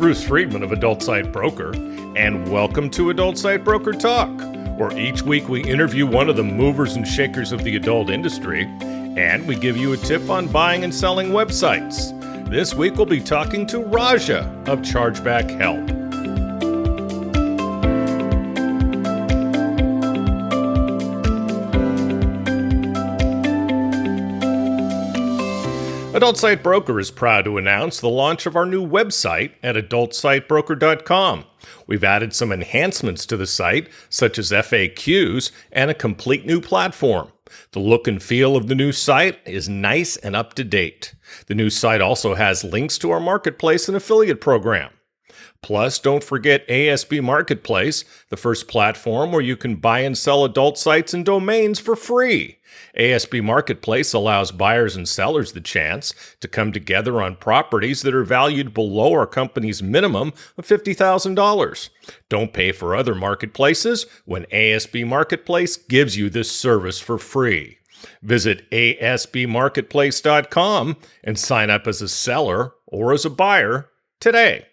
Bruce Friedman of Adult Site Broker, and welcome to Adult Site Broker Talk, where each week we interview one of the movers and shakers of the adult industry, and we give you a tip on buying and selling websites. This week we'll be talking to Raja of Chargeback Help. Adult Site Broker is proud to announce the launch of our new website at adultsitebroker.com. We've added some enhancements to the site, such as FAQs and a complete new platform. The look and feel of the new site is nice and up to date. The new site also has links to our marketplace and affiliate program. Plus, don't forget ASB Marketplace, the first platform where you can buy and sell adult sites and domains for free. ASB Marketplace allows buyers and sellers the chance to come together on properties that are valued below our company's minimum of $50,000. Don't pay for other marketplaces when ASB Marketplace gives you this service for free. Visit asbmarketplace.com and sign up as a seller or as a buyer today.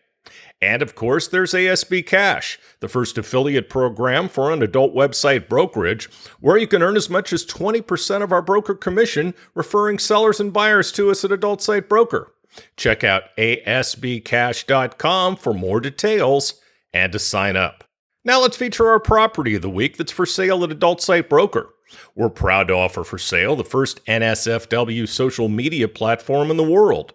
And of course, there's ASB Cash, the first affiliate program for an adult website brokerage, where you can earn as much as 20% of our broker commission referring sellers and buyers to us at Adult Site Broker. Check out asbcash.com for more details and to sign up. Now let's feature our property of the week that's for sale at Adult Site Broker. We're proud to offer for sale the first NSFW social media platform in the world.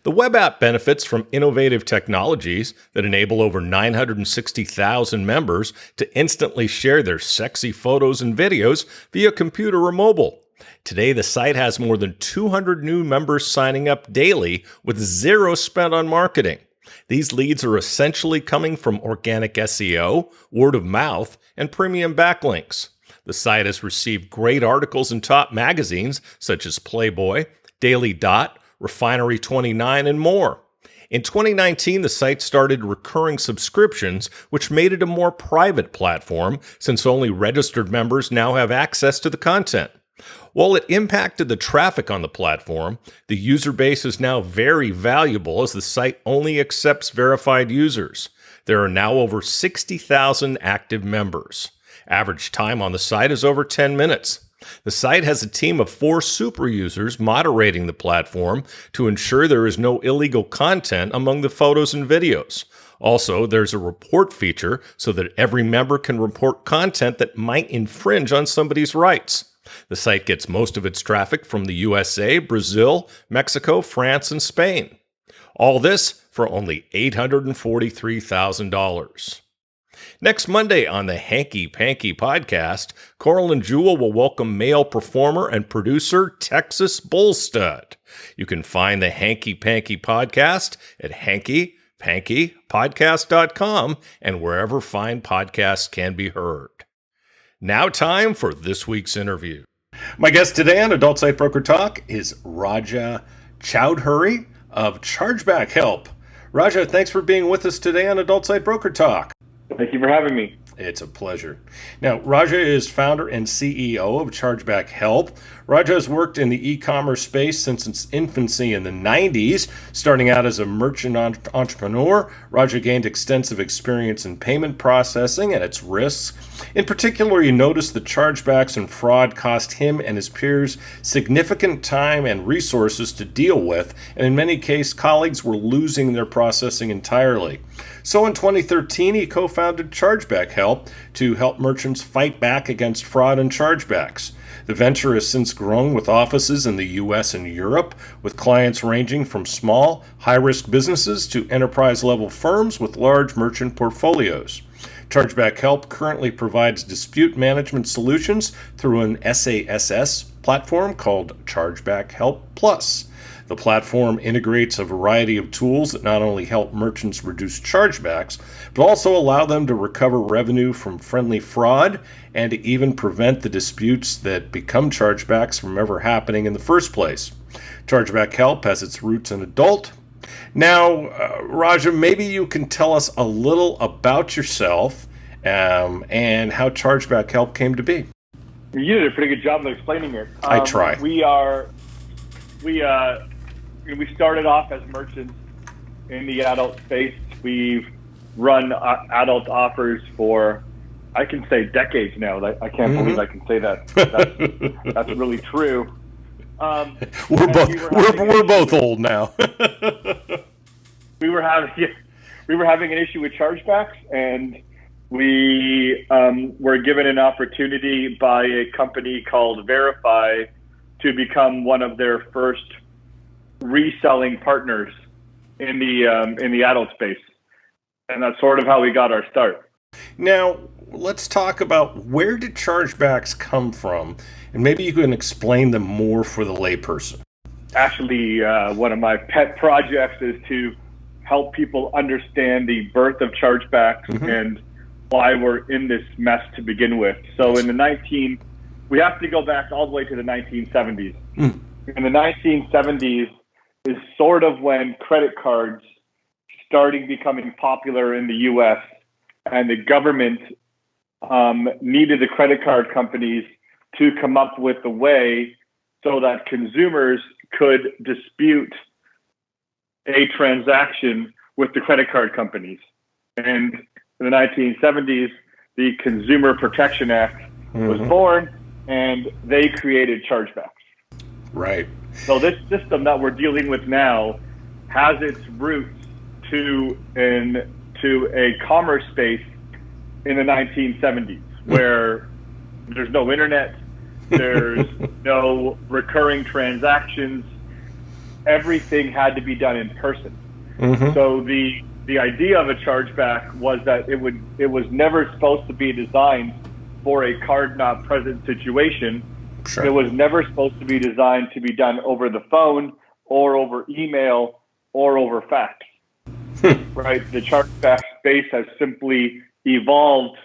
The web app benefits from innovative technologies that enable over 960,000 members to instantly share their sexy photos and videos via computer or mobile. Today, the site has more than 200 new members signing up daily with zero spent on marketing. These leads are essentially coming from organic SEO, word of mouth, and premium backlinks. The site has received great articles in top magazines such as Playboy, Daily Dot, Refinery 29, and more. In 2019, the site started recurring subscriptions, which made it a more private platform since only registered members now have access to the content. While it impacted the traffic on the platform, the user base is now very valuable as the site only accepts verified users. There are now over 60,000 active members. Average time on the site is over 10 minutes. The site has a team of 4 super users moderating the platform to ensure there is no illegal content among the photos and videos. Also, there's a report feature so that every member can report content that might infringe on somebody's rights. The site gets most of its traffic from the USA, Brazil, Mexico, France, and Spain. All this for only $843,000. Next Monday on the Hanky Panky podcast, Coral and Jewel will welcome male performer and producer Texas Bullstud. You can find the Hanky Panky podcast at hankypankypodcast.com and wherever fine podcasts can be heard. Now time for this week's interview. My guest today on Adult Site Broker Talk is Raja Choudhury of Chargeback Help. Raja, thanks for being with us today on Adult Site Broker Talk. Thank you for having me. It's a pleasure. Now, Raja is founder and CEO of Chargeback Help. Raja has worked in the e-commerce space since its infancy in the 90s. Starting out as a merchant entrepreneur, Raja gained extensive experience in payment processing and its risks. In particular, he noticed that chargebacks and fraud cost him and his peers significant time and resources to deal with, and in many cases, colleagues were losing their processing entirely. So in 2013, he co-founded Chargeback Help to help merchants fight back against fraud and chargebacks. The venture has since grown with offices in the U.S. and Europe, with clients ranging from small, high-risk businesses to enterprise-level firms with large merchant portfolios. Chargeback Help currently provides dispute management solutions through an SaaS platform called Chargeback Help Plus. The platform integrates a variety of tools that not only help merchants reduce chargebacks, but also allow them to recover revenue from friendly fraud and to even prevent the disputes that become chargebacks from ever happening in the first place. Chargeback Help has its roots in adult. Now, Raja, maybe you can tell us a little about yourself and how Chargeback Help came to be. You did a pretty good job of explaining it. I try. We started off as merchants in the adult space We've run adult offers for, I can say, decades now. I can't believe I can say that. That's really true. We're both old now. we were having an issue with chargebacks, and we were given an opportunity by a company called Verify to become one of their first reselling partners in the adult space, and that's sort of how we got our start. Now, let's talk about where did chargebacks come from, and maybe you can explain them more for the layperson. Actually, one of my pet projects is to help people understand the birth of chargebacks and why we're in this mess to begin with. So we have to go back all the way to the 1970s. In the 1970s is sort of when credit cards started becoming popular in the U.S., and the government needed the credit card companies to come up with a way so that consumers could dispute a transaction with the credit card companies. And in the 1970s, the Consumer Protection Act was born, and they created chargebacks. Right. So this system that we're dealing with now has its roots to a commerce space in the 1970s, where there's no internet, there's no recurring transactions. Everything had to be done in person. So the idea of a chargeback was that it was never supposed to be designed for a card not present situation. Sure. It was never supposed to be designed to be done over the phone or over email or over fax. Right? The chargeback space has simply evolved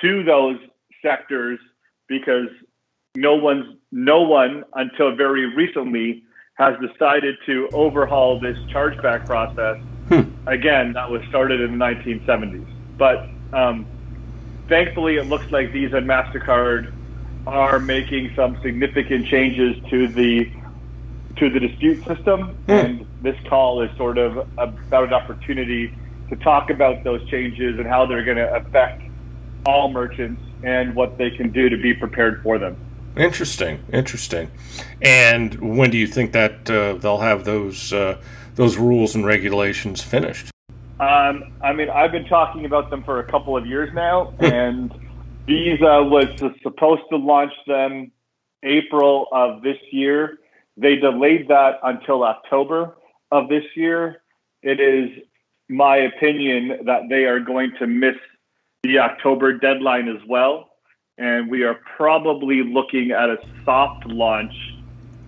to those sectors because no one until very recently has decided to overhaul this chargeback process. Again, that was started in the 1970s. But thankfully, it looks like Visa and MasterCard are making some significant changes to the dispute system. And this call is sort of about an opportunity to talk about those changes and how they're going to affect all merchants and what they can do to be prepared for them. Interesting. And when do you think that they'll have those rules and regulations finished? I mean, I've been talking about them for a couple of years now, and Visa was supposed to launch them April of this year. They delayed that until October of this year. It is my opinion that they are going to miss the October deadline as well. And we are probably looking at a soft launch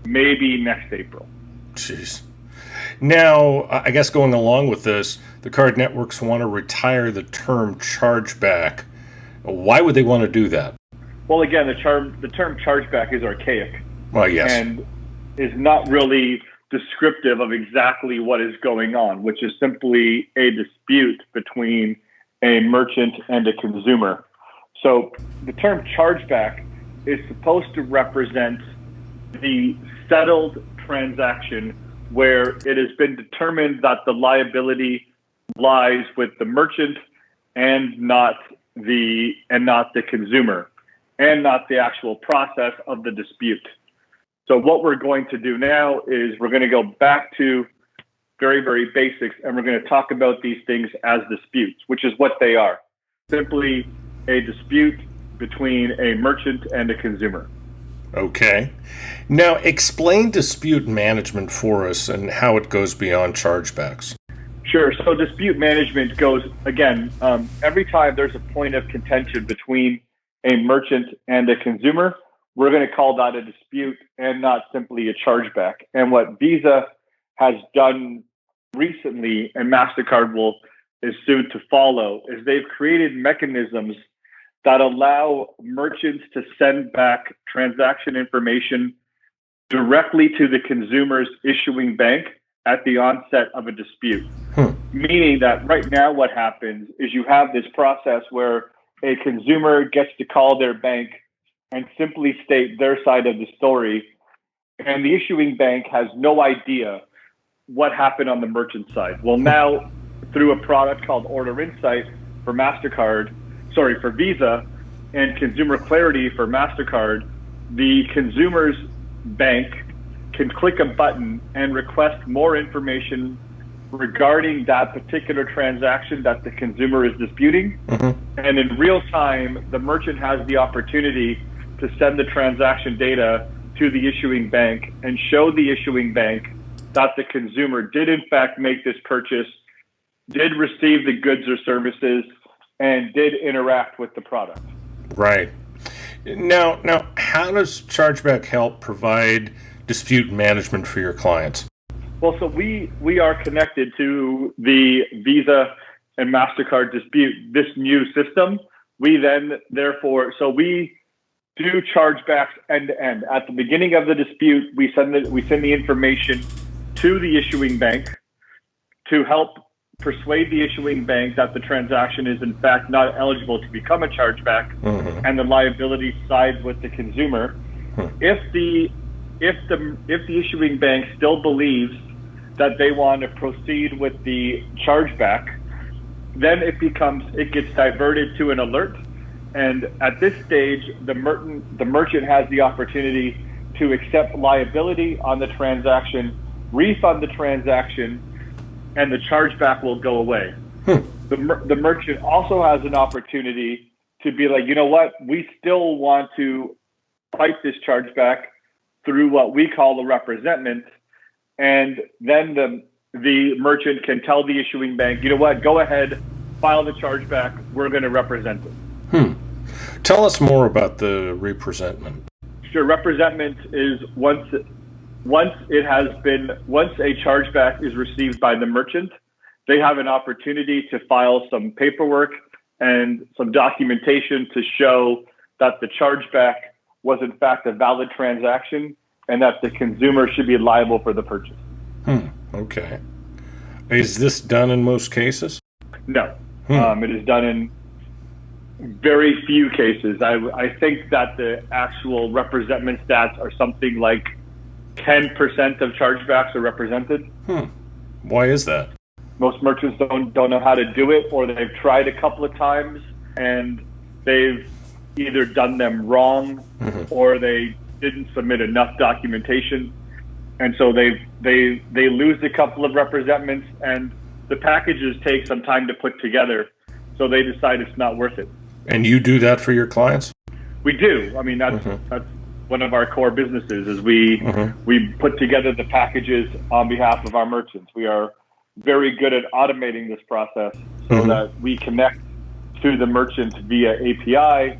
maybe next April. Jeez. Now, I guess going along with this, the card networks want to retire the term chargeback. Why would they want to do that? Well, again, the term chargeback is archaic. Well, yes. And is not really descriptive of exactly what is going on, which is simply a dispute between a merchant and a consumer. So the term chargeback is supposed to represent the settled transaction where it has been determined that the liability lies with the merchant and not the consumer, and not the actual process of the dispute. So what we're going to do now is we're going to go back to very, very basics, and we're going to talk about these things as disputes, which is what they are. Simply a dispute between a merchant and a consumer. Okay. Now, explain dispute management for us and how it goes beyond chargebacks. Sure. So dispute management goes, again, every time there's a point of contention between a merchant and a consumer, we're going to call that a dispute and not simply a chargeback. And what Visa has done recently, and MasterCard is soon to follow, is they've created mechanisms that allow merchants to send back transaction information directly to the consumer's issuing bank at the onset of a dispute. Meaning that right now what happens is you have this process where a consumer gets to call their bank and simply state their side of the story, and the issuing bank has no idea what happened on the merchant side. Well, now through a product called Order Insight for for Visa, and Consumer Clarity for MasterCard, the consumer's bank can click a button and request more information regarding that particular transaction that the consumer is disputing. And in real time, the merchant has the opportunity to send the transaction data to the issuing bank and show the issuing bank that the consumer did in fact make this purchase, did receive the goods or services, and did interact with the product. Right. Now, how does Chargeback help provide dispute management for your clients? Well, so we are connected to the Visa and MasterCard dispute, this new system. We then, therefore, so we do chargebacks end to end. At the beginning of the dispute, we send the information to the issuing bank to help persuade the issuing bank that the transaction is in fact not eligible to become a chargeback, and the liability sides with the consumer. If the issuing bank still believes that they want to proceed with the chargeback, then it gets diverted to an alert. And at this stage, the merchant has the opportunity to accept liability on the transaction, refund the transaction, and the chargeback will go away. The merchant also has an opportunity to be like, you know what, we still want to fight this chargeback through what we call the representment. And then the merchant can tell the issuing bank, you know what, go ahead, file the chargeback, we're going to represent it. Tell us more about the representment. Sure. Representment is once a chargeback is received by the merchant, they have an opportunity to file some paperwork and some documentation to show that the chargeback was in fact a valid transaction and that the consumer should be liable for the purchase. Okay. Is this done in most cases? No. It is done in very few cases. I think that the actual representment stats are something like 10% of chargebacks are represented. Why is that? Most merchants don't know how to do it, or they've tried a couple of times and they've either done them wrong or they didn't submit enough documentation, and so they lose a couple of representments, and the packages take some time to put together, so they decide it's not worth it. And you do that for your clients? We do. I mean, that's one of our core businesses is we put together the packages on behalf of our merchants. We are very good at automating this process so that we connect to the merchant via API,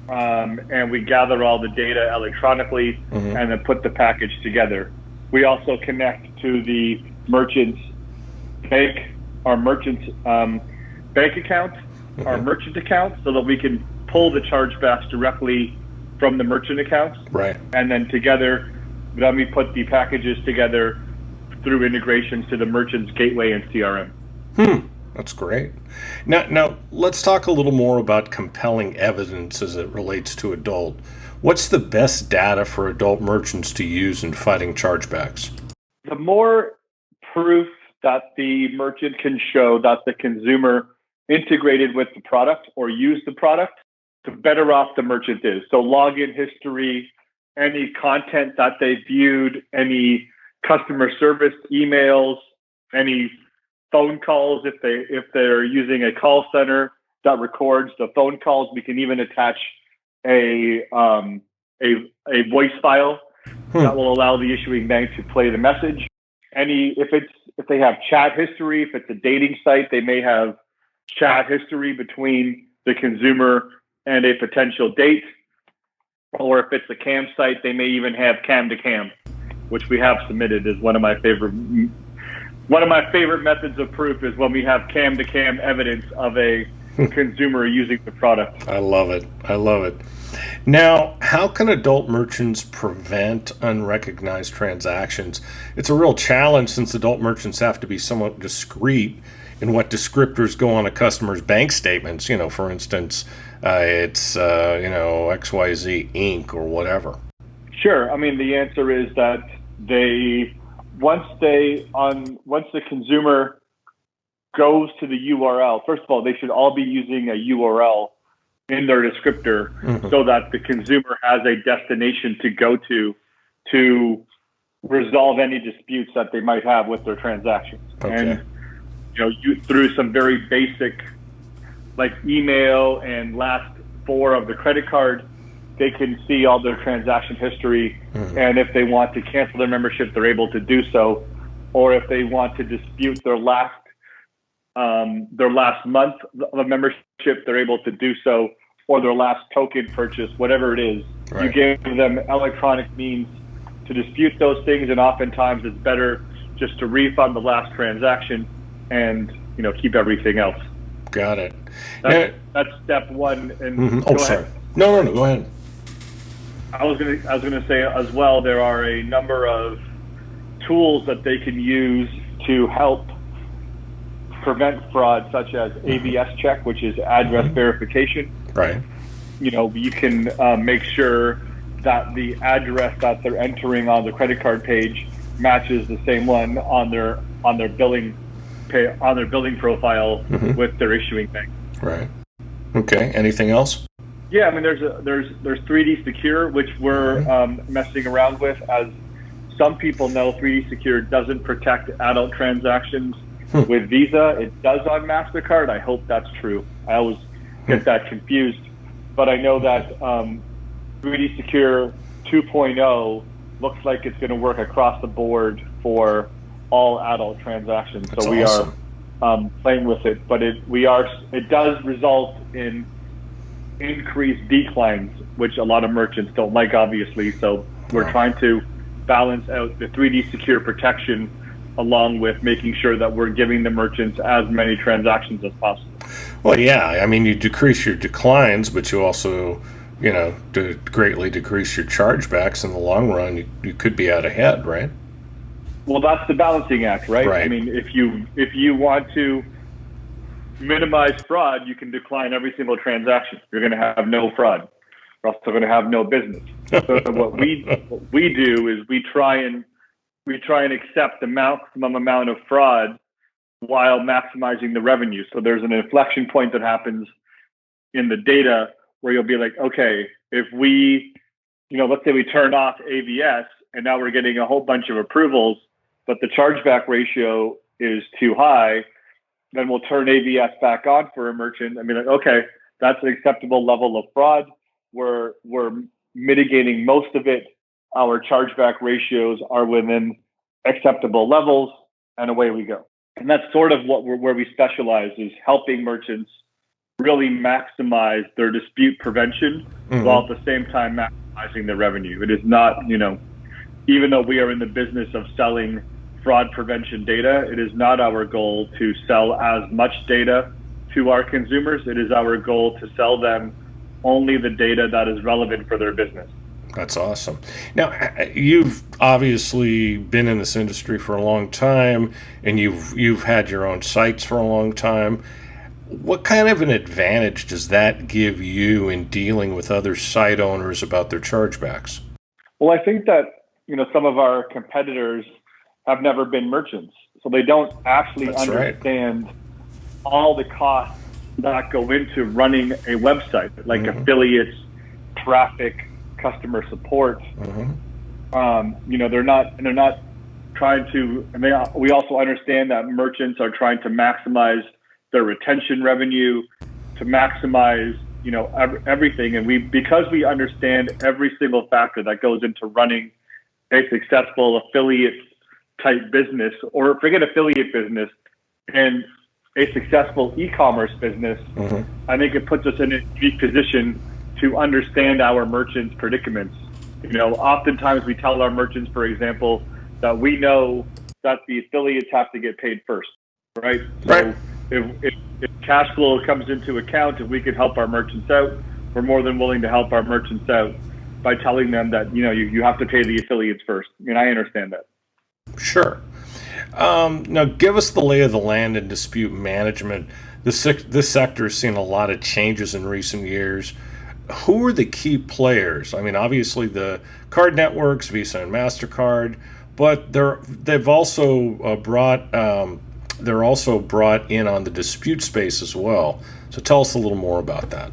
and we gather all the data electronically and then put the package together. We also connect to the merchant's bank, our merchant's bank account, our merchant account, so that we can pull the chargebacks directly from the merchant accounts. Right. And then together, then we put the packages together through integrations to the merchant's gateway and CRM. That's great. Now let's talk a little more about compelling evidence as it relates to adult. What's the best data for adult merchants to use in fighting chargebacks? The more proof that the merchant can show that the consumer integrated with the product or used the product, the better off the merchant is. So login history, any content that they viewed, any customer service emails, any phone calls, if they're using a call center that records the phone calls. We can even attach a voice file that will allow the issuing bank to play the message. If they have chat history, if it's a dating site, they may have chat history between the consumer and a potential date. Or if it's a cam site, they may even have cam to cam, which we have submitted as one of my favorite methods of proof is when we have cam to cam evidence of a consumer using the product. I love it. Now, how can adult merchants prevent unrecognized transactions? It's a real challenge since adult merchants have to be somewhat discreet in what descriptors go on a customer's bank statements. For instance, it's XYZ Inc. or whatever. Sure. I mean, the answer is that once the consumer goes to the URL, first of all, they should all be using a URL in their descriptor so that the consumer has a destination to go to resolve any disputes that they might have with their transactions. Okay. And through some very basic, like email and last four of the credit card, they can see all their transaction history. And if they want to cancel their membership, they're able to do so. Or if they want to dispute their last month of membership, they're able to do so. Or their last token purchase, whatever it is. Right. You give them electronic means to dispute those things, and oftentimes it's better just to refund the last transaction and keep everything else. Got it. That's step one. And Oh, sorry. No, go ahead. I was gonna say as well, there are a number of tools that they can use to help prevent fraud, such as AVS check, which is address verification. Right. You can make sure that the address that they're entering on the credit card page matches the same one on their billing profile with their issuing bank. Right. Okay. Anything else? Yeah, I mean, there's 3D Secure, which we're messing around with. As some people know, 3D Secure doesn't protect adult transactions with Visa. It does on MasterCard. I hope that's true. I always get that confused, but I know that 3D Secure 2.0 looks like it's going to work across the board for all adult transactions. That's so we awesome. are playing with it, but it does result in increased declines, which a lot of merchants don't like, obviously. So we're trying to balance out the 3D Secure protection along with making sure that we're giving the merchants as many transactions as possible. Well, yeah. I mean, you decrease your declines, but you also greatly decrease your chargebacks. In the long run, you could be out ahead, right? Well, that's the balancing act, right? I mean, if you want to minimize fraud, you can decline every single transaction. You're going to have no fraud. You're also going to have no business. So what we do is we try and accept the maximum amount of fraud while maximizing the revenue. So there's an inflection point that happens in the data where you'll be like, okay, if we, let's say we turn off AVS and now we're getting a whole bunch of approvals, but the chargeback ratio is too high, then we'll turn AVS back on for a merchant and be like, okay, that's an acceptable level of fraud. We're mitigating most of it. Our chargeback ratios are within acceptable levels, and away we go. And that's sort of where we specialize, is helping merchants really maximize their dispute prevention while at the same time maximizing their revenue. It is not, even though we are in the business of selling fraud prevention data, it is not our goal to sell as much data to our consumers. It is our goal to sell them only the data that is relevant for their business. That's awesome. Now, you've obviously been in this industry for a long time, and you've had your own sites for a long time. What kind of an advantage does that give you in dealing with other site owners about their chargebacks? Well, I think that some of our competitors have never been merchants, so they don't actually understand all the costs that go into running a website, like affiliates, traffic, customer support. They're not trying to. We also understand that merchants are trying to maximize their retention revenue, to maximize everything, and because we understand every single factor that goes into running a successful affiliate type business, or forget affiliate business, and a successful e-commerce business, I think it puts us in a unique position to understand our merchants' predicaments. Oftentimes we tell our merchants, for example, that we know that the affiliates have to get paid first, right? So if cash flow comes into account, if we can help our merchants out, we're more than willing to help our merchants out by telling them that, you have to pay the affiliates first. I mean, I understand that. Sure. Now, give us the lay of the land in dispute management. This sector has seen a lot of changes in recent years. Who are the key players? I mean, obviously the card networks, Visa and MasterCard, but they've also brought they're also brought in on the dispute space as well. So tell us a little more about that.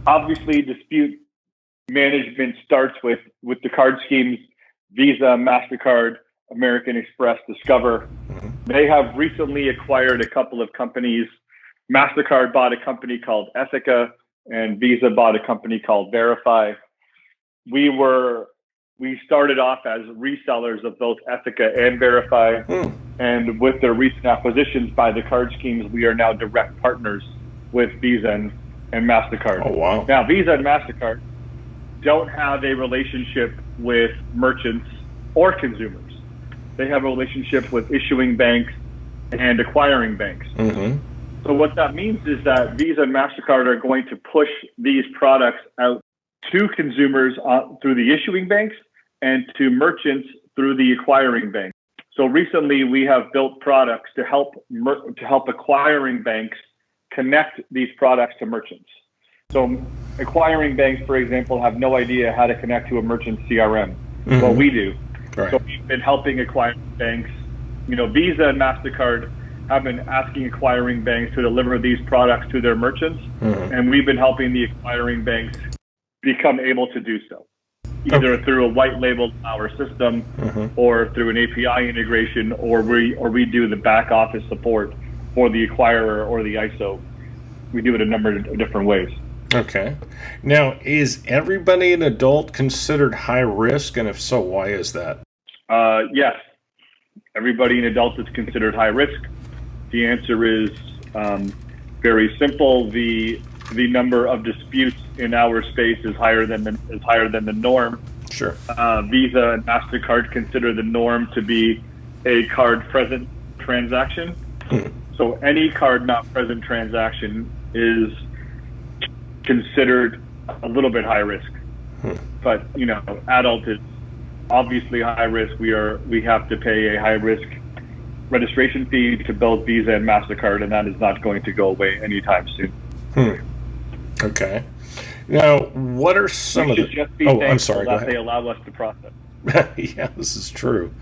Obviously, dispute management starts with the card schemes, Visa, MasterCard, American Express, Discover. Mm-hmm. They have recently acquired a couple of companies. MasterCard bought a company called Ethica, and Visa bought a company called Verify. We started off as resellers of both Ethica and Verify. And with their recent acquisitions by the card schemes, we are now direct partners with Visa and MasterCard. Oh, wow. Now, Visa and MasterCard don't have a relationship with merchants or consumers. They have a relationship with issuing banks and acquiring banks. Mm-hmm. So what that means is that Visa and MasterCard are going to push these products out to consumers through the issuing banks and to merchants through the acquiring banks. So recently we have built products to help acquiring banks connect these products to merchants. So acquiring banks, for example, have no idea how to connect to a merchant CRM. Mm-hmm. Well, we do. Right. So we've been helping acquiring banks. Visa and MasterCard have been asking acquiring banks to deliver these products to their merchants, mm-hmm. and we've been helping the acquiring banks become able to do so, either through a white labeled our system, mm-hmm. or through an API integration, or we do the back office support for the acquirer or the ISO. We do it a number of different ways. Okay. Now, is everybody an adult considered high risk, and if so, why is that? Yes. Everybody an adult is considered high risk. The answer is very simple. The number of disputes in our space is higher than the norm. Sure. Visa and MasterCard consider the norm to be a card present transaction. So any card not present transaction is considered a little bit high risk. But adult is obviously high risk. We have to pay a high risk registration fee to both Visa and MasterCard, and that is not going to go away anytime soon. Okay. Now, what are some of the... I'm sorry, go ahead. They allow us to process. Yeah, this is true.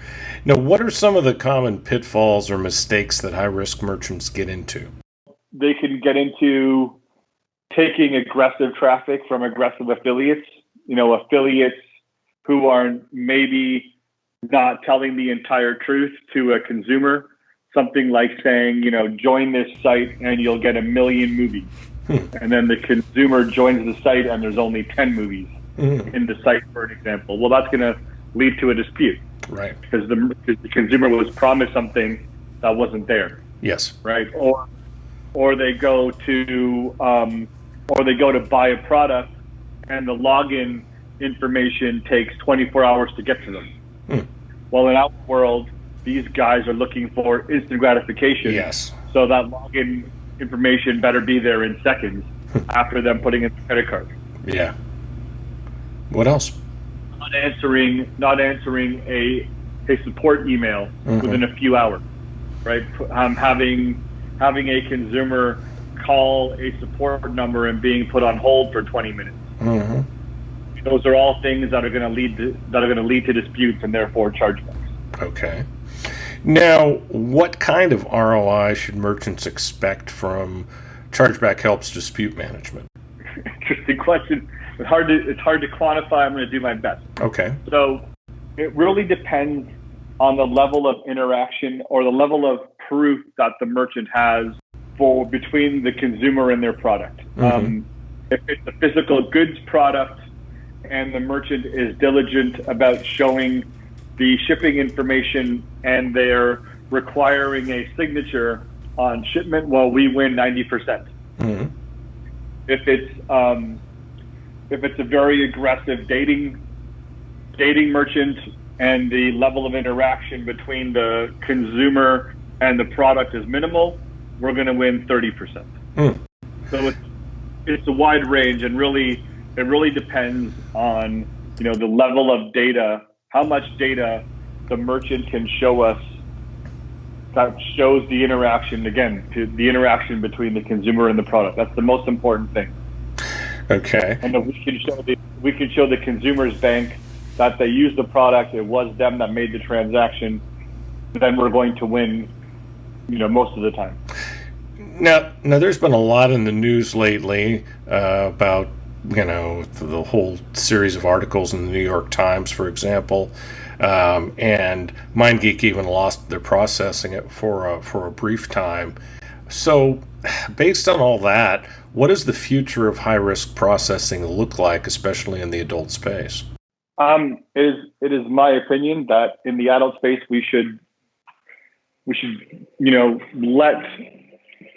Now, what are some of the common pitfalls or mistakes that high-risk merchants get into? They can get into taking aggressive traffic from aggressive affiliates. Affiliates who are maybe not telling the entire truth to a consumer. Something like saying, join this site and you'll get 1 million movies. And then the consumer joins the site and there's only 10 movies in the site, for an example. Well, that's going to lead to a dispute. Right. Because the consumer was promised something that wasn't there. Yes. Right. Or they go to buy a product and the login information takes 24 hours to get to them. Well, in our world, these guys are looking for instant gratification. Yes. So that login information better be there in seconds after them putting in the credit card. Yeah. What else? Not answering a support email within a few hours, right? Having a consumer call a support number and being put on hold for 20 minutes. Those are all things that are going to lead to disputes and therefore chargebacks. Okay. Now, what kind of ROI should merchants expect from Chargeback Help's dispute management? Interesting question. It's hard to quantify. I'm going to do my best. Okay. So it really depends on the level of interaction or the level of proof that the merchant has between the consumer and their product. If it's a physical goods product and the merchant is diligent about showing the shipping information and they're requiring a signature on shipment, well, we win 90%. If it's a very aggressive dating merchant and the level of interaction between the consumer and the product is minimal, we're going to win 30%. So it's a wide range, and it really depends on the level of data, how much data the merchant can show us that shows the interaction, again, to the interaction between the consumer and the product. That's the most important thing. Okay. And if we can show the consumer's bank that they used the product, it was them that made the transaction, then we're going to win most of the time. Now, there's been a lot in the news lately about the whole series of articles in the New York Times, for example, and MindGeek even lost their processing it for a brief time. So, based on all that, what does the future of high risk processing look like, especially in the adult space? It is my opinion that in the adult space we should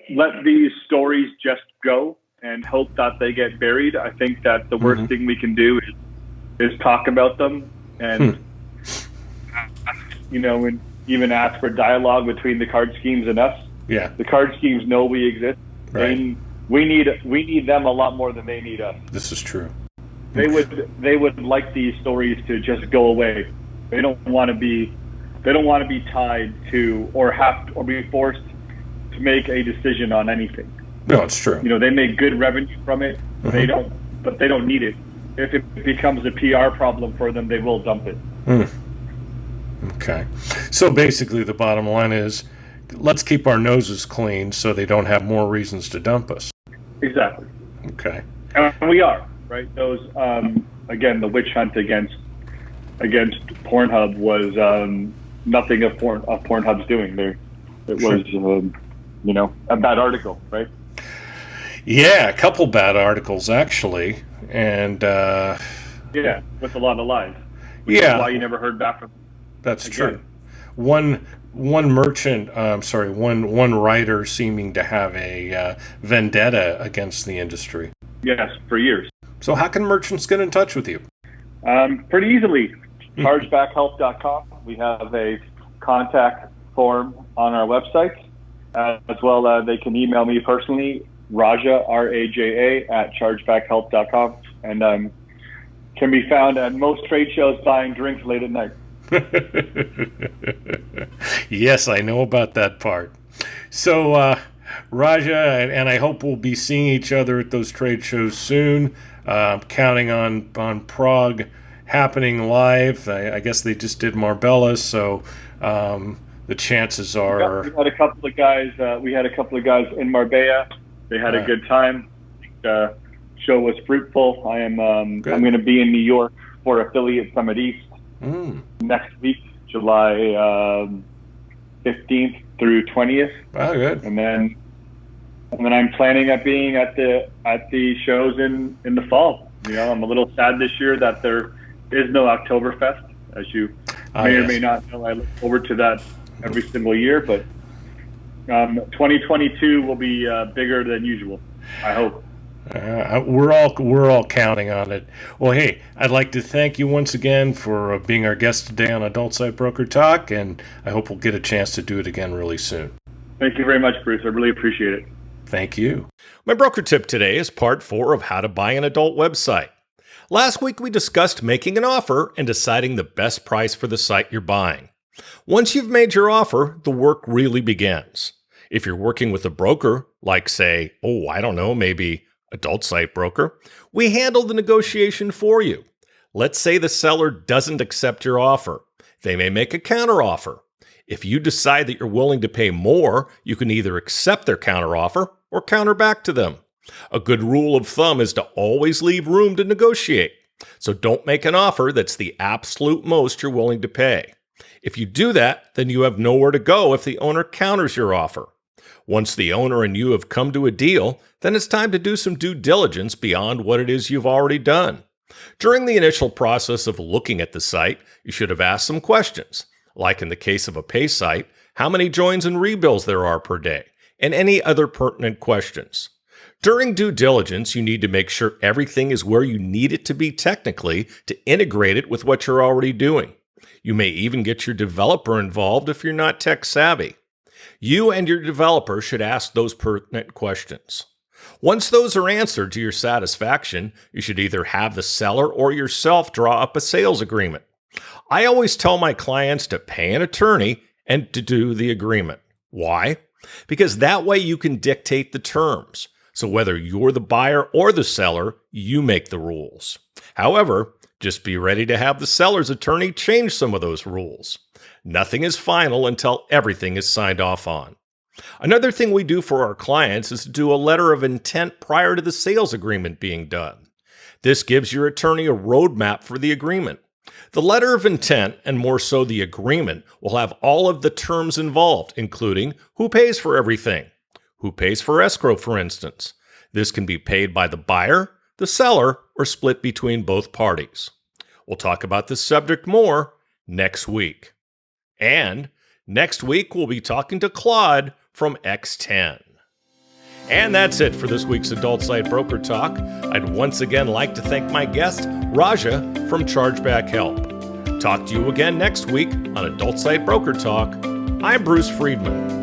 let these stories just go and hope that they get buried. I think that the worst thing we can do is talk about them and and even ask for dialogue between the card schemes and us. Yeah, the card schemes know we exist. right. And we need them a lot more than they need us. This is true. They would like these stories to just go away. They don't want to be tied to or be forced to make a decision on anything. No, it's true. They make good revenue from it. They don't need it. If it becomes a PR problem for them, they will dump it. Okay. So basically, the bottom line is, let's keep our noses clean so they don't have more reasons to dump us. Exactly. Okay. And we are, right? Those again, the witch hunt against Pornhub was nothing of Pornhub's doing. There, it was a bad article, right? Yeah, a couple bad articles actually, and yeah, with a lot of lies. Which is why you never heard back from them. That's true. One writer seeming to have a vendetta against the industry. Yes, for years. So how can merchants get in touch with you? Pretty easily. Chargebackhelp.com. We have a contact form on our website. As well, they can email me personally, Raja, RAJA, at chargebackhelp.com. And can be found at most trade shows buying drinks late at night. Yes, I know about that part. So, Raja, and I hope we'll be seeing each other at those trade shows soon. Counting on Prague happening live. I guess they just did Marbella, so the chances are. We had a couple of guys. In Marbella. They had a good time. The show was fruitful. I'm going to be in New York for Affiliate Summit East next week, July 15th through 20th. Oh, good. And then I'm planning at being at the shows in the fall. I'm a little sad this year that there is no Oktoberfest, as you may or may not know. I look forward to that every single year, but 2022 will be bigger than usual, I hope. We're all counting on it. Well, hey, I'd like to thank you once again for being our guest today on Adult Site Broker Talk, and I hope we'll get a chance to do it again really soon. Thank you very much, Bruce. I really appreciate it. Thank you. My broker tip today is part 4 of how to buy an adult website. Last week we discussed making an offer and deciding the best price for the site you're buying. Once you've made your offer, the work really begins. If you're working with a broker, like say, maybe Adult Site Broker, we handle the negotiation for you. Let's say the seller doesn't accept your offer. They may make a counteroffer. If you decide that you're willing to pay more, you can either accept their counteroffer or counter back to them. A good rule of thumb is to always leave room to negotiate. So don't make an offer that's the absolute most you're willing to pay. If you do that, then you have nowhere to go if the owner counters your offer. Once the owner and you have come to a deal, then it's time to do some due diligence beyond what it is you've already done. During the initial process of looking at the site, you should have asked some questions, like in the case of a pay site, how many joins and rebills there are per day, and any other pertinent questions. During due diligence, you need to make sure everything is where you need it to be technically to integrate it with what you're already doing. You may even get your developer involved if you're not tech savvy. You and your developer should ask those pertinent questions. Once those are answered to your satisfaction, you should either have the seller or yourself draw up a sales agreement. I always tell my clients to pay an attorney and to do the agreement. Why? Because that way you can dictate the terms. So whether you're the buyer or the seller, you make the rules. However, just be ready to have the seller's attorney change some of those rules. Nothing is final until everything is signed off on. Another thing we do for our clients is to do a letter of intent prior to the sales agreement being done. This gives your attorney a roadmap for the agreement. The letter of intent, and more so the agreement, will have all of the terms involved, including who pays for everything, who pays for escrow, for instance. This can be paid by the buyer, the seller, or split between both parties. We'll talk about this subject more next week. And next week, we'll be talking to Claude from X10. And that's it for this week's Adult Site Broker Talk. I'd once again like to thank my guest, Raja from Chargeback Help. Talk to you again next week on Adult Site Broker Talk. I'm Bruce Friedman.